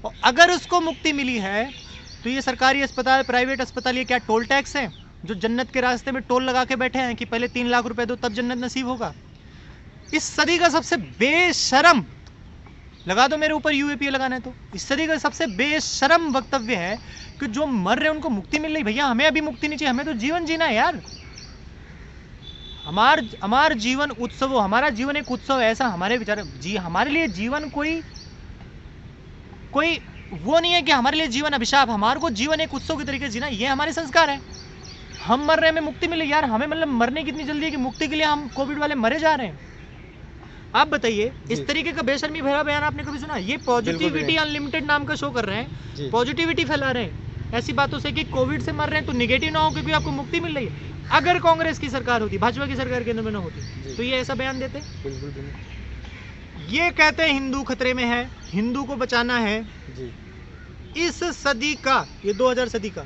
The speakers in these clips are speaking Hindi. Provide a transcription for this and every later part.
और अगर उसको मुक्ति मिली है तो ये सरकारी अस्पताल, प्राइवेट अस्पताल, ये क्या टोल टैक्स है जो जन्नत के रास्ते में टोल लगा के बैठे हैं कि पहले 3 लाख रुपए दो तब जन्नत नसीब होगा? इस सदी का सबसे बेशरम, लगा दो मेरे ऊपर यूएपीए लगाना है तो, इस सदी का सबसे बेशरम वक्तव्य है कि जो मर रहे हैं उनको मुक्ति मिल रही। भैया हमें अभी मुक्ति नहीं चाहिए, हमें तो जीवन जीना है यार। हमार जीवन उत्सव, हमारा जीवन एक उत्सव है, ऐसा हमारे विचार जी। हमारे लिए जीवन कोई वो नहीं है कि हमारे लिए जीवन अभिशाप। हमारे को जीवन एक उत्सव के तरीके से जीना, ये हमारे संस्कार है। हम मर रहे हैं, हमें मुक्ति मिले यार। हमें मतलब मरने कितनी जल्दी है कि मुक्ति के लिए हम कोविड वाले मरे जा रहे हैं। आप बताइए, इस तरीके का बेशर्मी भरा बयान आपने कभी सुना? ये पॉजिटिविटी अनलिमिटेड नाम का शो कर रहे हैं, पॉजिटिविटी फैला रहे हैं ऐसी बातों से कि कोविड से मर रहे हैं तो निगेटिव ना हो क्योंकि आपको मुक्ति मिल रही है। अगर कांग्रेस की सरकार होती, भाजपा की सरकार केंद्र में ना होती तो ये ऐसा बयान देते? बिल्कुल भी नहीं। ये कहते हैं हिंदू खतरे में है, हिंदू को बचाना है जी। इस सदी का, ये 2000 सदी का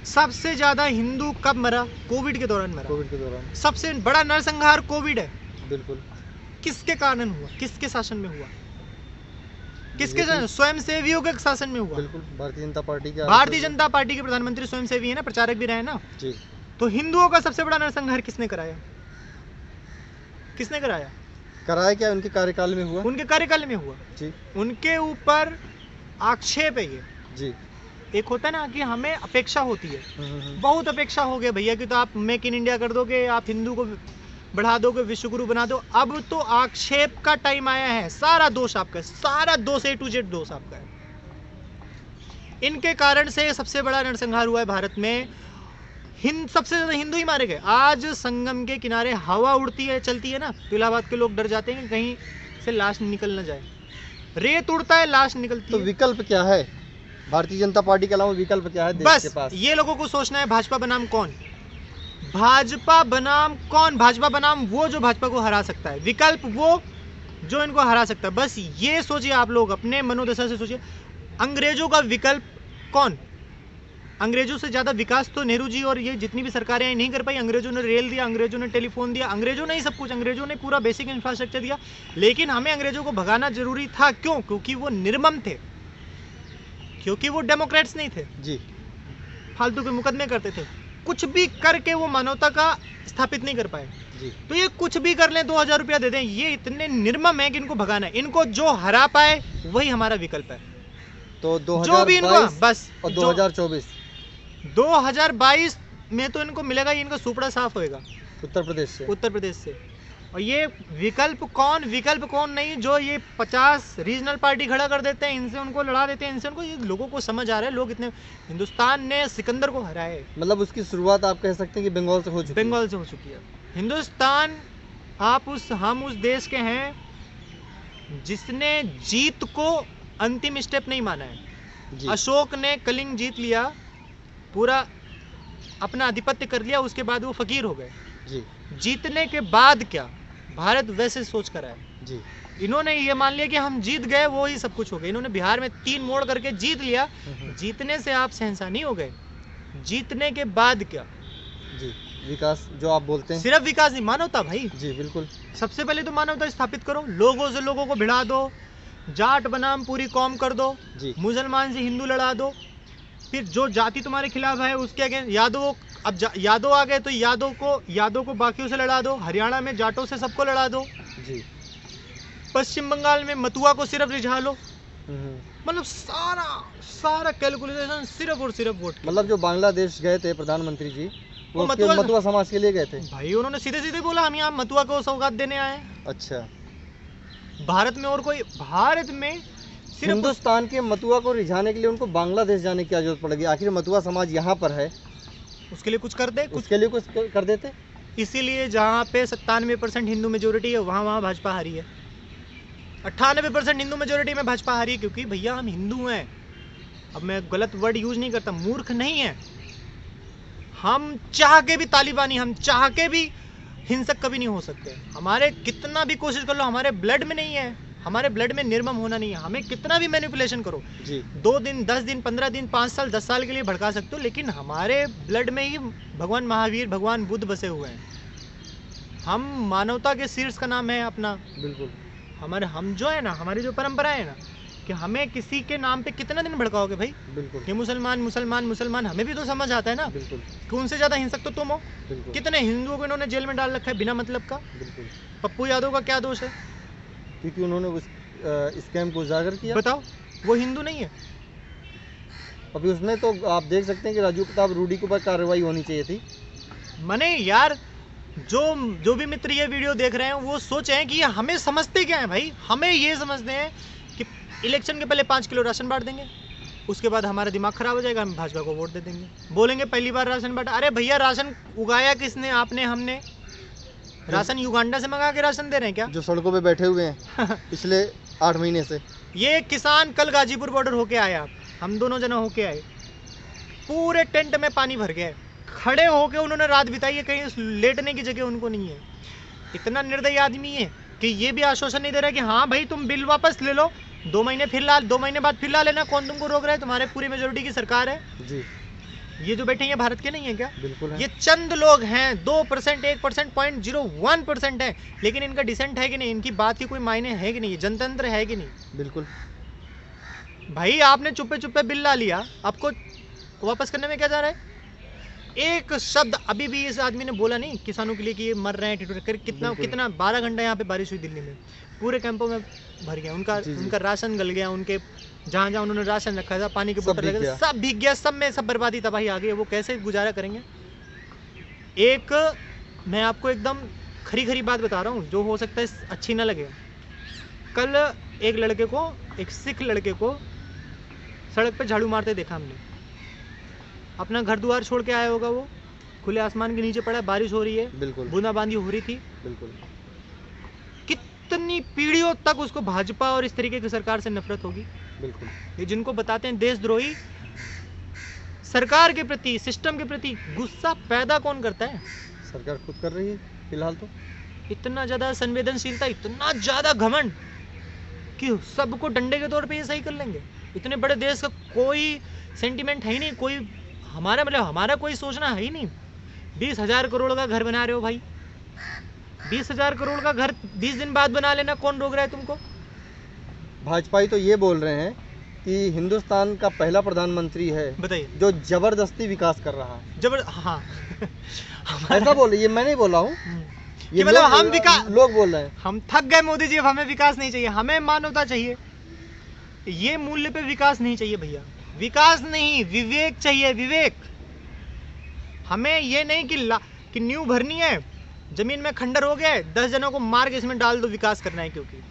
सबसे ज्यादा हिंदू कब मरा? कोविड के दौरान मरा। कोविड के दौरान सबसे बड़ा नरसंहार कोविड है। बिल्कुल। किसके कारण हुआ? किसके शासन में हुआ? किसके स्वयं सेवियों के शासन में हुआ। बिल्कुल, भारतीय जनता पार्टी के प्रधानमंत्री स्वयं सेवी है ना, प्रचारक भी रहे ना जी। तो हिंदुओं का सबसे बड़ा नरसंहार किसने कराया? किसने कराया? कराया क्या? उनके कार्यकाल में हुआ। उनके कार्यकाल में हुआ जी। उनके ऊपर आक्षेप है ये जी। एक होता है ना कि हमें अपेक्षा होती है, बहुत अपेक्षा हो गया भैया कि तो आप मेक इन इंडिया कर दोगे, आप हिंदू को बढ़ा दोगे, विश्व गुरु बना दो। अब तो आक्षेप का टाइम आया है। सारा दोष आपका है, सारा दोष A to Z दोष आपका है। इनके कारण से सबसे बड़ा नरसंहार हुआ है भारत में। सबसे ज्यादा हिंदू ही मारे गए। आज संगम के किनारे हवा उड़ती है, चलती है ना, तो इलाहाबाद के लोग डर जाते हैं कि कहीं से लाश निकल ना जाए। रेत उड़ता है, लाश निकलती है। तो विकल्प क्या है? भारतीय जनता पार्टी के अलावा विकल्प क्या है देश के पास? ये लोगों को सोचना है भाजपा बनाम कौन, भाजपा बनाम कौन। भाजपा बनाम वो जो भाजपा को हरा सकता है, विकल्प वो जो इनको हरा सकता है। बस ये सोचिए आप लोग, अपने मनोदशा से सोचिए। अंग्रेजों का विकल्प कौन? अंग्रेजों से ज्यादा विकास तो नेहरू जी और ये जितनी भी सरकारें नहीं कर पाई। अंग्रेजों ने रेल दिया, अंग्रेजों ने टेलीफोन दिया, अंग्रेजों ने ही सब कुछ, अंग्रेजों ने पूरा बेसिक इंफ्रास्ट्रक्चर दिया। लेकिन हमें अंग्रेजों को भगाना जरूरी था। क्यों? क्योंकि वो निर्मम थे, क्योंकि वो डेमोक्रेट्स नहीं थे जी, फालतू के मुकदमे करते थे। कुछ भी करके वो मानवता का स्थापित नहीं कर पाए जी। तो ये कुछ भी कर लें, 2000 रुपया दे दें, ये इतने निर्मम है कि इनको भगाना है। इनको जो हरा पाए वही हमारा विकल्प है। तो 2022 जो भी इनको बस, और 2022 में तो इनको मिलेगा, इनका सुपड़ा साफ होएगा उत्तर प्रदेश से। और ये विकल्प कौन नहीं, जो ये 50 रीजनल पार्टी खड़ा कर देते हैं, इनसे उनको लड़ा देते हैं, इनसे उनको। ये लोगों को समझ आ रहा है, लोग इतने, हिंदुस्तान ने सिकंदर को हराया है। मतलब उसकी शुरुआत आप कह सकते हैं कि बंगाल से हो चुकी है। हिंदुस्तान, हम उस देश के हैं जिसने जीत को अंतिम स्टेप नहीं माना है जी। अशोक ने कलिंग जीत लिया, पूरा अपना आधिपत्य कर लिया, उसके बाद वो फकीर हो गए जी। जीतने के बाद क्या भारत वैसे सोच कर आया जी। इन्होंने ये मान लिया कि हम जीत गए, वो ही सब कुछ हो गया। इन्होंने बिहार में 3 मोड़ करके जीत लिया। जीतने से आप शहंशाह नहीं हो गए, जीतने के बाद क्या जी? विकास जो आप बोलते हैं, सिर्फ विकास नहीं, मानवता भाई जी। बिल्कुल, सबसे पहले तो मानवता स्थापित करो। लोगों से लोगों को भिड़ा दो, जाट बनाम पूरी कौम कर दो जी। मुसलमान से हिंदू लड़ा दो, फिर जो जाति तुम्हारे खिलाफ है उसके अगेंस्ट यादव। अब यादव आ गए तो यादव को बाकियों से लड़ा दो। हरियाणा में जाटों से सबको लड़ा दो जी। पश्चिम बंगाल में मथुआ को सिर्फ रिझा लो। मतलब सारा कैलकुलेशन सिर्फ और सिर्फ वोट। मतलब जो बांग्लादेश गए थे प्रधानमंत्री जी, वो मथुआ समाज के लिए गए थे भाई। उन्होंने सीधे सीधे बोला हम यहाँ मथुआ को सौगात देने आए। अच्छा, भारत में और कोई, भारत में सिर्फ हिंदुस्तान के मथुआ को रिझाने के लिए उनको बांग्लादेश जाने की क्या जरूरत पड़ेगी? आखिर मथुआ समाज यहाँ पर है, उसके लिए कुछ कर दे, उसके लिए कुछ कर देते। इसीलिए जहाँ पे 97% हिंदू मेजोरिटी है, वहाँ भाजपा हारी है। 98% हिंदू मेजोरिटी में भाजपा हारी है, क्योंकि भैया हम हिंदू हैं। अब मैं गलत वर्ड यूज नहीं करता, मूर्ख नहीं है हम। चाह के भी तालिबानी, हम चाह के भी हिंसक कभी नहीं हो सकते। हमारे कितना भी कोशिश कर लो, हमारे ब्लड में नहीं है, हमारे ब्लड में निर्मम होना नहीं है। हमें कितना भी मैनिपुलेशन करो जी, 2 दिन 10 दिन 15 दिन 5 साल 10 साल के लिए भड़का सकते हो, लेकिन हमारे ब्लड में ही भगवान महावीर, भगवान बुद्ध बसे हुए हैं। हम मानवता के शीर्ष का नाम है अपना। बिल्कुल, हम जो है ना, हमारी जो परंपरा है ना, कि हमें किसी के नाम पे कितना दिन भड़काओगे भाई? बिल्कुल। कि मुसलमान मुसलमान मुसलमान, हमें भी तो समझ आता है ना बिल्कुल। कि उनसे ज्यादा हिंसक तो तुम हो। बिल्कुल। कितने हिंदुओं को इन्होंने जेल में डाल रखा है बिना मतलब का। बिल्कुल। पप्पू यादव का क्या दोष है? क्योंकि उन्होंने उस स्कैम को उजागर किया। बताओ, वो हिंदू नहीं है? अभी उसमें तो आप देख सकते हैं कि राजू प्रताप रूडी के ऊपर कार्रवाई होनी चाहिए थी। मने यार, जो भी मित्र ये वीडियो देख रहे हैं वो सोचें कि हमें समझते क्या है भाई। हमें ये समझते हैं कि इलेक्शन के पहले 5 किलो राशन बांट देंगे, उसके बाद हमारा दिमाग खराब हो जाएगा, हम भाजपा को वोट दे देंगे। बोलेंगे पहली बार राशन बांटा। अरे भैया, राशन उगाया किसने? आपने, हमने। राशन युगांडा से मंगा के राशन दे रहे हैं क्या? जो सड़कों पे बैठे हुए हैं पिछले 8 महीने से। ये किसान कल गाजीपुर बॉर्डर होके आए, आप हम दोनों जना होके आए, पूरे टेंट में पानी भर गया, खड़े होके उन्होंने रात बिताई है, कहीं लेटने की जगह उनको नहीं है। इतना निर्दयी आदमी है कि ये भी आश्वासन नहीं दे रहा कि हाँ भाई तुम बिल वापस ले लो, 2 महीने बाद फिर ला लेना, कौन तुमको रोक रहा है? तुम्हारे पूरी मेजोरिटी की सरकार है जी। ये जो बैठे हैं ये भारत के नहीं है क्या? बिल्कुल है। ये चंद लोग हैं, 2%, 1%, 0.01% है, लेकिन इनका डिसेंट है कि नहीं? इनकी बात की कोई मायने है कि नहीं? जनतंत्र है कि नहीं? बिल्कुल भाई, आपने चुप्पे चुप्पे बिल ला लिया, आपको वापस करने में क्या जा रहा है? एक शब्द अभी भी इस आदमी ने बोला नहीं किसानों के लिए कि ये मर रहे हैं। कितना 12 घंटा यहाँ पे बारिश हुई दिल्ली में, पूरे कैंपों में भर गया उनका राशन गल गया, उनके जहाँ जहाँ उन्होंने राशन रखा था, पानी के बोतल रखे थे, सब भीग गया, सब में सब बर्बादी तबाही आ गई। वो कैसे गुजारा करेंगे? एक मैं आपको एकदम खरी खरी बात बता रहा हूँ, जो हो सकता है अच्छी ना लगे। कल एक सिख लड़के को सड़क पे झाड़ू मारते देखा हमने। अपना घर द्वार छोड़ के आया होगा, वो खुले आसमान के नीचे पड़ा है, बारिश हो रही है, बिल्कुल बूंदाबांदी हो रही थी। बिल्कुल। कितनी पीढ़ियों तक उसको भाजपा और इस तरीके की सरकार से नफरत होगी। बिल्कुल। ये जिनको बताते हैं देशद्रोही, सरकार के प्रति, सिस्टम के प्रति गुस्सा पैदा कौन करता है? सरकार खुद कर रही है फिलहाल तो। इतना ज्यादा संवेदनशीलता, इतना ज्यादा घमंड कि सबको डंडे के तौर पे ये सही कर लेंगे। इतने बड़े देश का कोई सेंटिमेंट है ही नहीं, कोई हमारा कोई सोचना है ही नहीं। 20,000 करोड़ का घर बना रहे हो भाई, 20,000 करोड़ का घर 20 दिन बाद बना लेना, कौन रोक रहा है तुमको? भाजपाई तो ये बोल रहे हैं कि हिंदुस्तान का पहला प्रधानमंत्री है, बताइए, जो जबरदस्ती विकास कर रहा है। हाँ ऐसा बोल रही है, मैं नहीं बोल रहा हूँ, ये हम विकास, लोग बोल रहे हैं। हम थक गए मोदी जी, अब हमें विकास नहीं चाहिए, हमें मानवता चाहिए। ये मूल्य पे विकास नहीं चाहिए भैया, विकास नहीं, विवेक चाहिए, विवेक। हमें ये नहीं कि नींव भरनी है, जमीन में खंडर हो गया है, 10 जनों को मार के इसमें डाल दो, विकास करना है। क्योंकि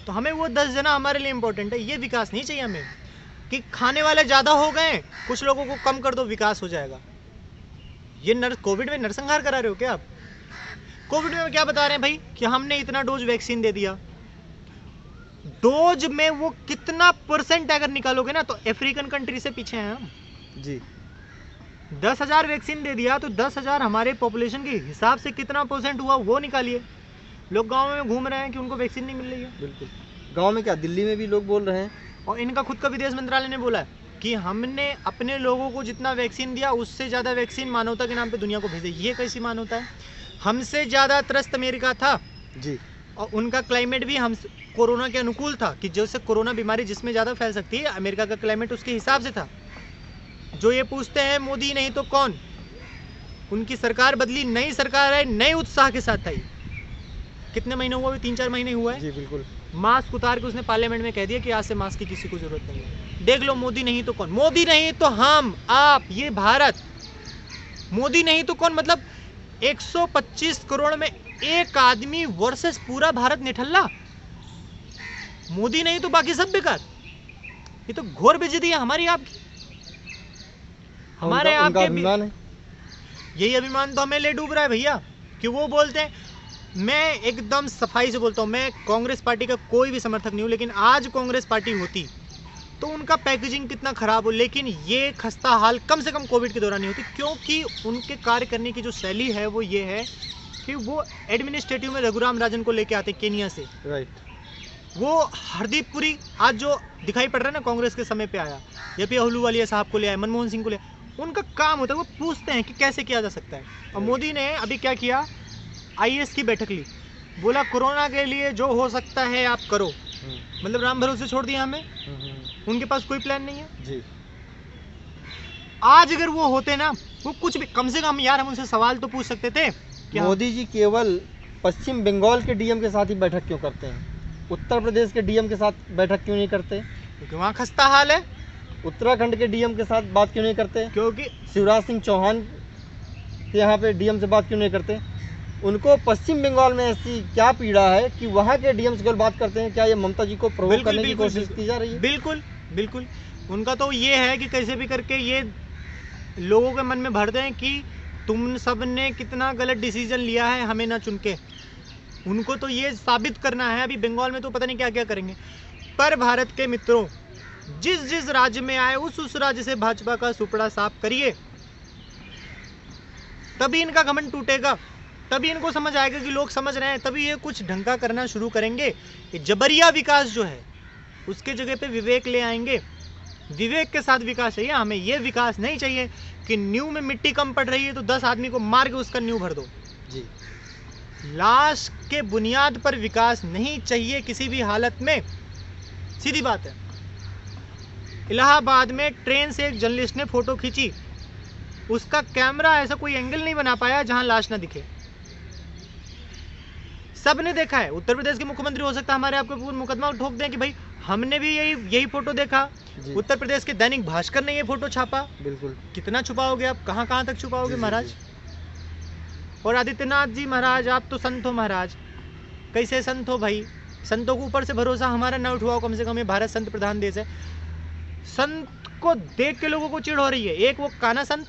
तो हमें वो 10 जना हमारे लिए इंपॉर्टेंट है, ये विकास नहीं चाहिए हमें कि खाने वाले ज्यादा हो गए, कुछ लोगों को कम कर दो, विकास हो जाएगा। ये कोविड में नरसंहार करा रहे हो क्या आप? कोविड में क्या बता रहे हैं भाई कि हमने इतना डोज वैक्सीन दे दिया। डोज में वो कितना % अगर निकालोगे ना, तो अफ्रीकन कंट्री से पीछे हैं हम जी। 10,000 वैक्सीन दे दिया तो 10,000 हमारे पॉपुलेशन के हिसाब से कितना % हुआ वो निकालिए। लोग गांव में घूम रहे हैं कि उनको वैक्सीन नहीं मिल रही है। बिल्कुल। गांव में क्या, दिल्ली में भी लोग बोल रहे हैं, और इनका खुद का विदेश मंत्रालय ने बोला है कि हमने अपने लोगों को जितना वैक्सीन दिया उससे ज्यादा वैक्सीन मानवता के नाम पे दुनिया को भेजे। ये कैसी मानवता है? हमसे ज्यादा त्रस्त अमेरिका था जी, और उनका क्लाइमेट भी हम कोरोना के अनुकूल था, कि जैसे कोरोना बीमारी जिसमें ज्यादा फैल सकती है, अमेरिका का क्लाइमेट उसके हिसाब से था। जो ये पूछते हैं मोदी नहीं तो कौन, उनकी सरकार बदली, नई सरकार है, नए उत्साह के साथ आई। कितने महीने हुआ? 3-4 महीने हुआ है जी। बिल्कुल। मास्क उतार के उसने पार्लियामेंट में कह दिया कि आज से मास्क की किसी को जरूरत नहीं है। देख लो, मोदी नहीं तो कौन? मोदी नहीं तो हम, आप, ये भारत। मोदी नहीं तो कौन मतलब 125 करोड़ में एक आदमी वर्सेस पूरा भारत निठल्ला। मोदी नहीं तो बाकी सब बेकार। ये तो घोर बेइज्जती है हमारी, आपकी, हमारे आपके अभिमान है। यही अभिमान तो हमें ले डूब रहा है भैया, कि वो बोलते हैं। मैं एकदम सफाई से बोलता हूँ, मैं कांग्रेस पार्टी का कोई भी समर्थक नहीं हूँ, लेकिन आज कांग्रेस पार्टी होती तो उनका पैकेजिंग कितना खराब हो, लेकिन ये खस्ता हाल कम से कम कोविड के दौरान नहीं होती, क्योंकि उनके कार्य करने की जो शैली है वो ये है कि वो एडमिनिस्ट्रेटिव में रघुराम राजन को लेके आते केनिया से, राइट। वो हरदीप पुरी आज जो दिखाई पड़ रहा है ना, कांग्रेस के समय पे आया, या फिर अहलूवालिया साहब को ले आया, मनमोहन सिंह को ले, उनका काम होता है वो पूछते हैं कि कैसे किया जा सकता है। और मोदी ने अभी क्या किया, IAS की बैठक ली, बोला कोरोना के लिए जो हो सकता है आप करो, मतलब राम भरोसे छोड़ दिया हमें, उनके पास कोई प्लान नहीं है जी। आज अगर वो होते ना, वो कुछ भी कम से कम यार हम उनसे सवाल तो पूछ सकते थे। मोदी जी केवल पश्चिम बंगाल के डीएम के साथ ही बैठक क्यों करते हैं? उत्तर प्रदेश के डीएम के साथ बैठक क्यों नहीं करते? क्योंकि वहाँ खस्ता हाल है। उत्तराखंड के डीएम के साथ बात क्यों नहीं करते? क्योंकि शिवराज सिंह चौहान के यहाँ पे डीएम से बात क्यों नहीं करते? उनको पश्चिम बंगाल में ऐसी क्या पीड़ा है कि वहाँ के डीएम से केवल बात करते हैं? क्या ये ममता जी को प्रोवोक करने की कोशिश की जा रही है? बिल्कुल बिल्कुल। उनका तो ये है कि कैसे भी करके ये लोगों के मन में भर दें कि तुम सब ने कितना गलत डिसीजन लिया है हमें ना चुन के। उनको तो ये साबित करना है। अभी बंगाल में तो पता नहीं क्या क्या करेंगे। पर भारत के मित्रों, जिस जिस राज्य में आए उस राज्य से भाजपा का सुपड़ा साफ करिए, तभी इनका घमंड टूटेगा, तभी इनको समझ आएगा कि लोग समझ रहे हैं, तभी ये कुछ ढंग का करना शुरू करेंगे। ये जबरिया विकास जो है उसके जगह पे विवेक ले आएंगे। विवेक के साथ विकास चाहिए हमें। ये विकास नहीं चाहिए कि न्यू में मिट्टी कम पड़ रही है तो 10 आदमी को मार के उसका न्यू भर दो जी। लाश के बुनियाद पर विकास नहीं चाहिए किसी भी हालत में। सीधी बात है। इलाहाबाद में ट्रेन से एक जर्नलिस्ट ने फोटो खींची, उसका कैमरा ऐसा कोई एंगल नहीं बना पाया जहां लाश ना दिखे। सबने देखा है। उत्तर प्रदेश के मुख्यमंत्री हो सकता है हमारे आपको मुकदमा ठोक दें कि भाई हमने भी यही फोटो देखा। उत्तर प्रदेश के दैनिक भास्कर ने ये फोटो छापा। बिल्कुल। कितना छुपाओगे आप, कहां तक छुपाओगे महाराज? और आदित्यनाथ जी महाराज, आप तो संत हो महाराज। कैसे संत हो भाई? संतों के ऊपर से भरोसा हमारा ना उठवाओ। कम से कम ये भारत संत प्रधान देश है। संत को देख के लोगों को चिढ़ हो रही है। एक वो काना संत